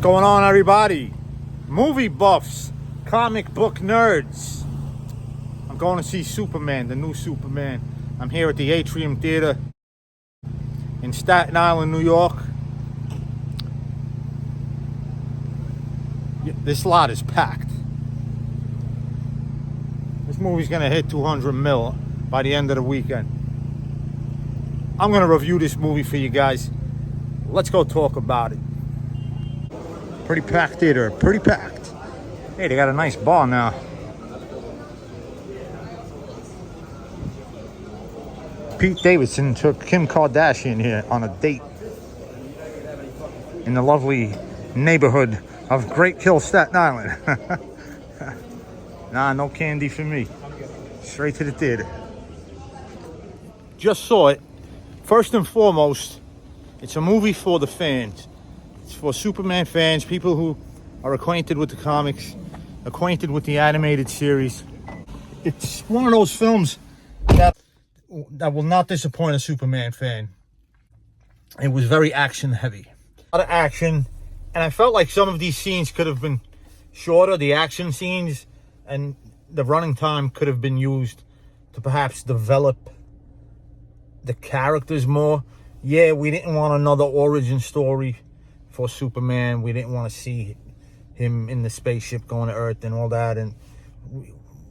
going on, everybody? Movie buffs, comic book nerds. I'm going to see Superman, the new Superman. I'm here at the Atrium Theater in Staten Island, New York. This lot is packed. This movie's going to hit 200 mil by the end of the weekend. I'm going to review this movie for you guys. Let's go talk about it. Pretty packed theater, pretty packed. Hey, they got a nice bar now. Pete Davidson took Kim Kardashian here on a date in the lovely neighborhood of Great Kill, Staten Island. Nah, no candy for me. Straight to the theater. Just saw it. First and foremost, it's a movie for the fans. It's for Superman fans, people who are acquainted with the comics, acquainted with the animated series. It's one of those films that will not disappoint a Superman fan. It was very action heavy. A lot of action, and I felt like some of these scenes could have been shorter, the action scenes, and the running time could have been used to perhaps develop the characters more. Yeah, we didn't want another origin story for Superman. We didn't want to see him in the spaceship going to Earth and all that, and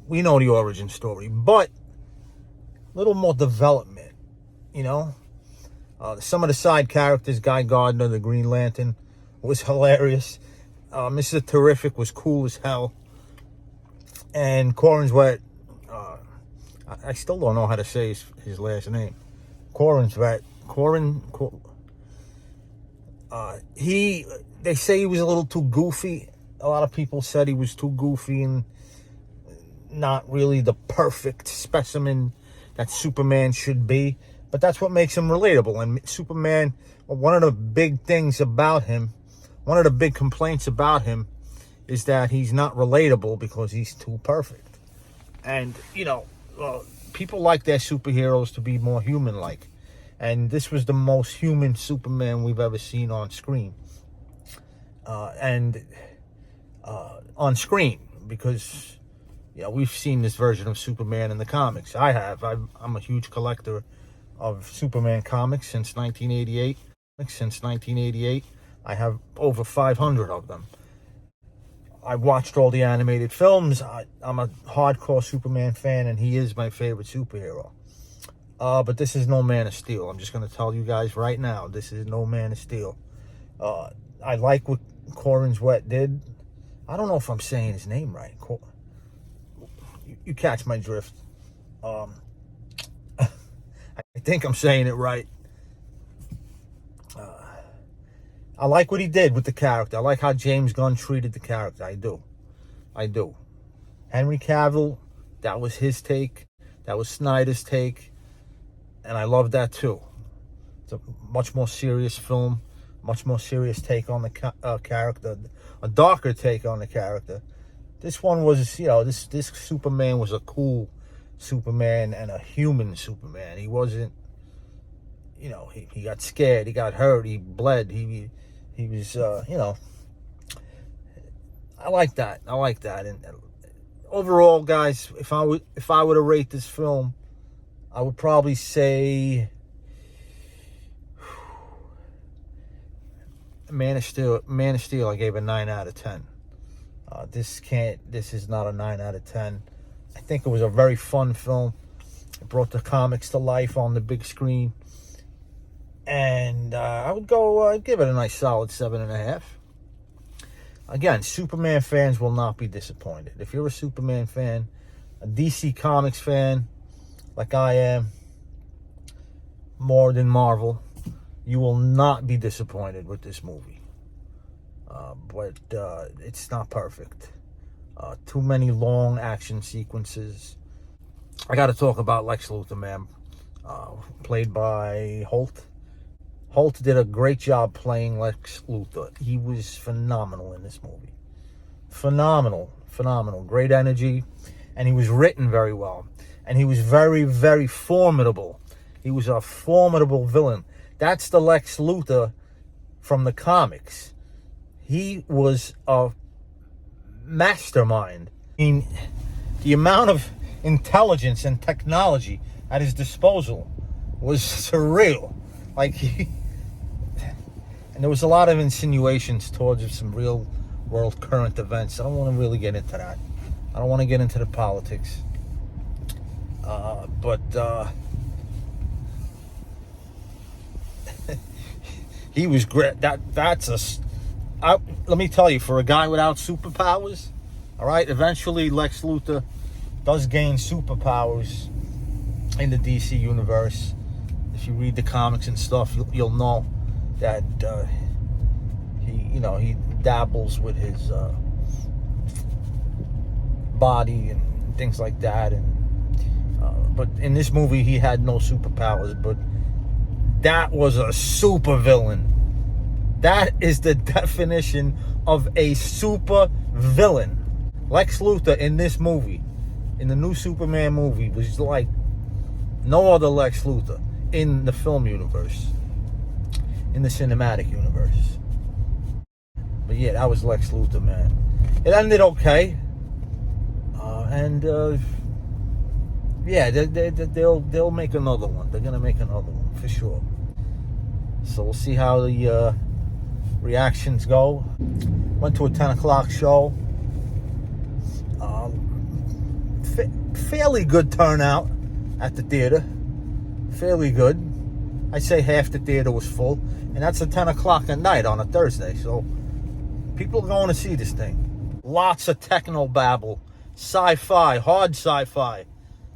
we know the origin story, but a little more development, you know. Some of the side characters, Guy Gardner, the Green Lantern, was hilarious. Mr. Terrific was cool as hell. And Corrinswet, I still don't know how to say his last name. Corrinswet. They say he was a little too goofy. A lot of people said he was too goofy and not really the perfect specimen that Superman should be. But that's what makes him relatable. And Superman, one of the big things about him, one of the big complaints about him is that he's not relatable because he's too perfect. And, you know, people like their superheroes to be more human-like. And this was the most human Superman we've ever seen on screen. On screen, because, you know, we've seen this version of Superman in the comics. I have. I'm a huge collector of Superman comics since 1988. I have over 500 of them. I watched all the animated films. I'm a hardcore Superman fan, and he is my favorite superhero. But this is no Man of Steel. I'm just going to tell you guys right now, this is no Man of Steel. I like what Corrinswet did. I don't know if I'm saying his name right. You catch my drift. I think I'm saying it right. I like what he did with the character. I like how James Gunn treated the character. I do. Henry Cavill, that was his take. That was Snyder's take. And I love that too. It's a much more serious film. Much more serious take on the character. A darker take on the character. This one was, you know, this Superman was a cool Superman and a human Superman. He wasn't, you know, he got scared. He got hurt. He bled. He was, you know, I like that. And overall, guys, if I were to rate this film, I would probably say Man of Steel, I gave a 9 out of 10. This is not a 9 out of 10. I think it was a very fun film. It brought the comics to life on the big screen. And I'd give it a nice solid 7.5. Again, Superman fans will not be disappointed. If you're a Superman fan, a DC Comics fan, like I am, more than Marvel, you will not be disappointed with this movie. But it's not perfect. Too many long action sequences. I got to talk about Lex Luthor, man. Played by Holt. Holt did a great job playing Lex Luthor. He was phenomenal in this movie. Phenomenal. Great energy. And he was written very well. And he was very, very formidable. He was a formidable villain. That's the Lex Luthor from the comics. he was a mastermind. I mean, the amount of intelligence and technology at his disposal was surreal. Like, and there was a lot of insinuations towards some real world current events. I don't want to really get into that. I don't want to get into the politics. But he was great. Let me tell you, for a guy without superpowers, all right, eventually Lex Luthor does gain superpowers in the DC universe. If you read the comics and stuff, you'll know that he dabbles with his body and things like that. And but in this movie, he had no superpowers. But that was a super villain. That is the definition of a super villain. Lex Luthor in this movie, in the new Superman movie, was like no other Lex Luthor in the film universe, in the cinematic universe. But yeah, that was Lex Luthor, man. It ended okay, yeah, they'll make another one. They're gonna make another one for sure. So we'll see how the reactions go. Went to a 10 o'clock show. Fairly good turnout at the theater. Fairly good. I'd say half the theater was full, and that's at 10 o'clock at night on a Thursday. So people are going to see this thing. Lots of techno babble, sci-fi, hard sci-fi.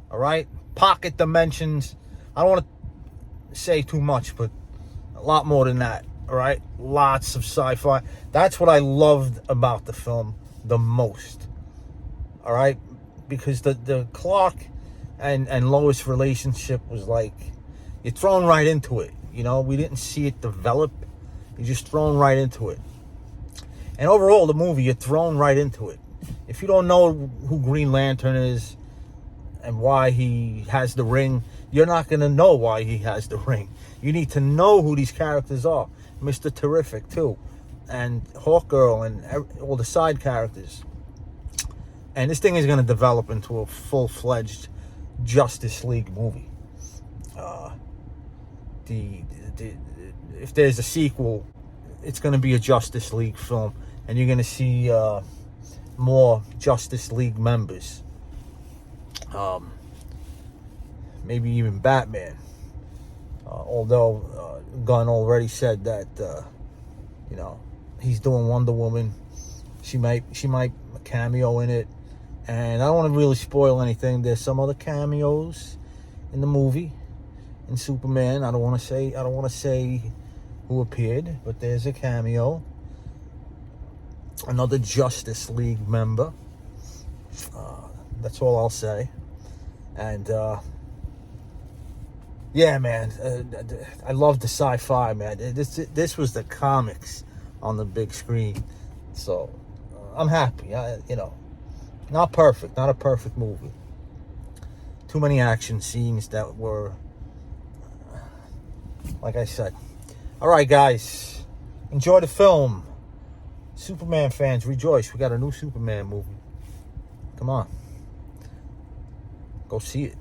All right, pocket dimensions. I don't want to say too much, but a lot more than that. All right, lots of sci-fi. That's what I loved about the film the most. All right, because the Clark and Lois relationship was like, you're thrown right into it. You know, we didn't see it develop. You're just thrown right into it. And overall, the movie, you're thrown right into it. If you don't know who Green Lantern is and why he has the ring, you're not going to know why he has the ring. You need to know who these characters are. Mr. Terrific, too. And Hawkgirl and all the side characters. And this thing is going to develop into a full-fledged Justice League movie. If there's a sequel, it's going to be a Justice League film. And you're going to see more Justice League members. Maybe even Batman. Although Gunn already said that he's doing Wonder Woman. She might cameo in it, and I don't want to really spoil anything. There's some other cameos in the movie, in Superman. I don't want to say who appeared, but there's a cameo. Another Justice League member. That's all I'll say. And yeah, man, I love the sci-fi, man. This was the comics on the big screen, so I'm happy. Not perfect, not a perfect movie. Too many action scenes that were, like I said. All right, guys, enjoy the film. Superman fans, rejoice. We got a new Superman movie. Come on. Go see it.